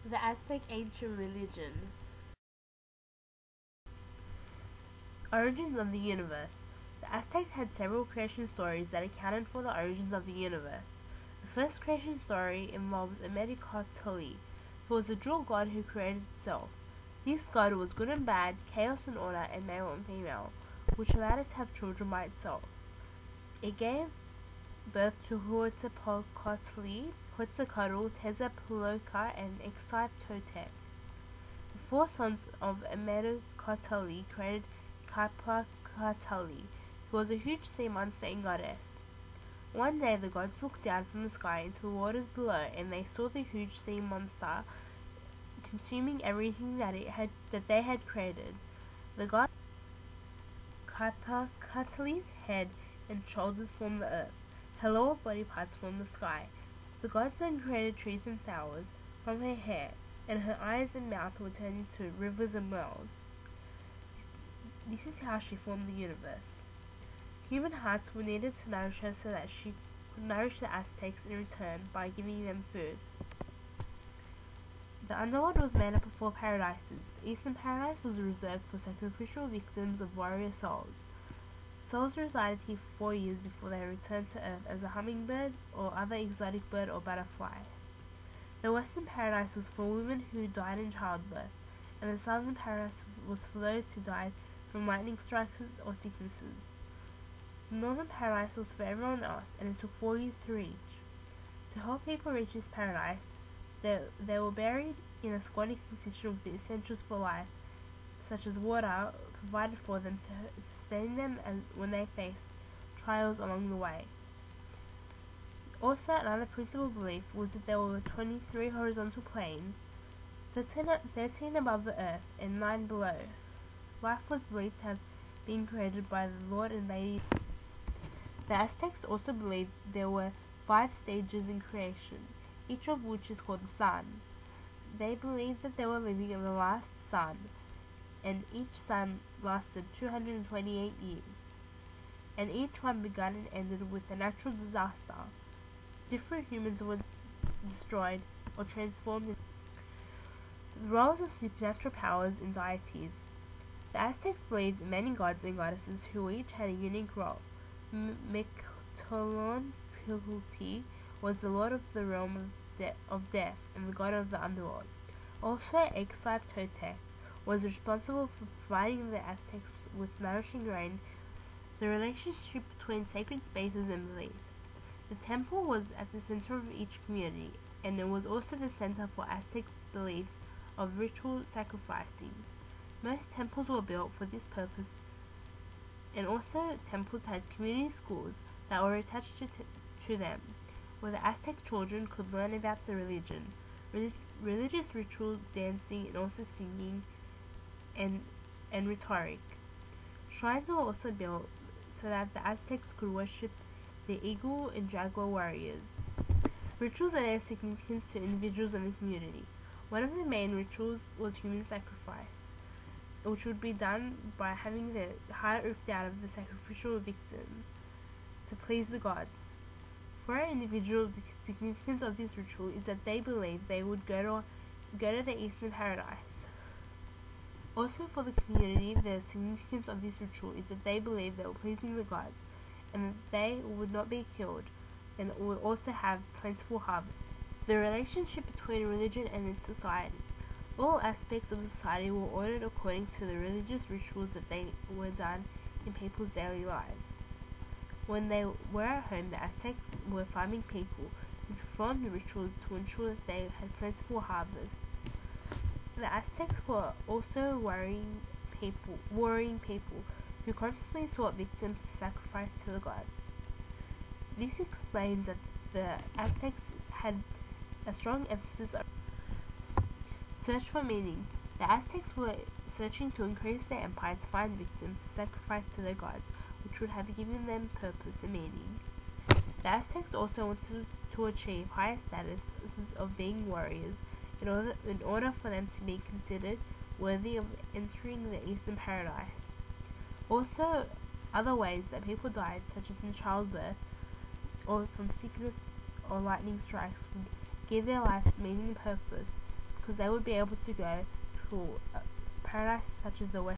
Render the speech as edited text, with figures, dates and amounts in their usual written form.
The Aztec ancient religion. Origins of the universe. The Aztecs had several creation stories that accounted for the origins of the universe. The first creation story involves Cobaltid, who was a dual god who created itself. This god was good and bad, chaos and order, and male and female, which allowed it to have children by itself. It gave birth to Huitzilopochtli, Quetzalcoatl, Tezcatlipoca, and Assignement. The four sons of Cobaltid created Cobaltid, who was a huge sea monster and goddess. One day the gods looked down from the sky into the waters below, and they saw the huge sea monster consuming everything that they had created. The god Cobaltid's head and shoulders formed the earth. Her lower body parts formed the sky. The gods then created trees and flowers from her hair, and her eyes and mouth were turned into rivers and wells. This is how she formed the universe. Human hearts were needed to nourish her so that she could nourish the Aztecs in return by giving them food. The underworld was made up of 4 paradises. The Eastern Paradise was reserved for sacrificial victims of warrior souls. Souls resided here for 4 years before they returned to Earth as a hummingbird or other exotic bird or butterfly. The Western Paradise was for women who died in childbirth, and the Southern Paradise was for those who died from lightning strikes or sicknesses. The Northern Paradise was for everyone else, and it took 4 years to reach. To help people reach this paradise, they were buried in a squatting position with the essentials for life, such as water, provided for them to sustain them when they faced trials along the way. Also, another principal belief was that there were 23 horizontal planes, 13 above the earth and 9 below. Life was believed to have been created by the Lord and Lady. The Aztecs also believed there were 5 stages in creation, each of which is called the sun. They believed that they were living in the last sun, and each sun lasted 228 years, and each one began and ended with a natural disaster. Different humans were destroyed or transformed. The roles of supernatural powers and deities. The Aztecs believed in many gods and goddesses who each had a unique role. Mictlantecuhtli was the lord of the realm of death and the god of the underworld. Also, Assignement was responsible for providing the Aztecs with nourishing rain. The relationship between sacred spaces and beliefs. The temple was at the center of each community, and it was also the center for Aztec beliefs of ritual sacrificing. Most temples were built for this purpose, and also temples had community schools that were attached to them, where the Aztec children could learn about the religion, religious rituals, dancing, and also singing and rhetoric. Shrines were also built so that the Aztecs could worship the eagle and jaguar warriors. Rituals are their significance to individuals in the community. One of the main rituals was human sacrifice, which would be done by having the heart ripped out of the sacrificial victims to please the gods. For an individual, the significance of this ritual is that they believed they would go to the Eastern Paradise. Also for the community, the significance of this ritual is that they believed they were pleasing the gods, and that they would not be killed, and would also have plentiful harvest. The relationship between religion and its society. All aspects of society were ordered according to the religious rituals that they were done in people's daily lives. When they were at home, the Aztecs were farming people who performed rituals to ensure that they had plentiful harvest. The Aztecs were also warring people who constantly sought victims to sacrifice to the gods. This explains that the Aztecs had a strong emphasis on search for meaning. The Aztecs were searching to increase their empire to find victims to sacrifice to their gods, which would have given them purpose and meaning. The Aztecs also wanted to achieve higher status of being warriors in order for them to be considered worthy of entering the Eastern Paradise. Also, other ways that people died, such as in childbirth, or from sickness or lightning strikes, would give their lives meaning and purpose, because they would be able to go to paradise such as the West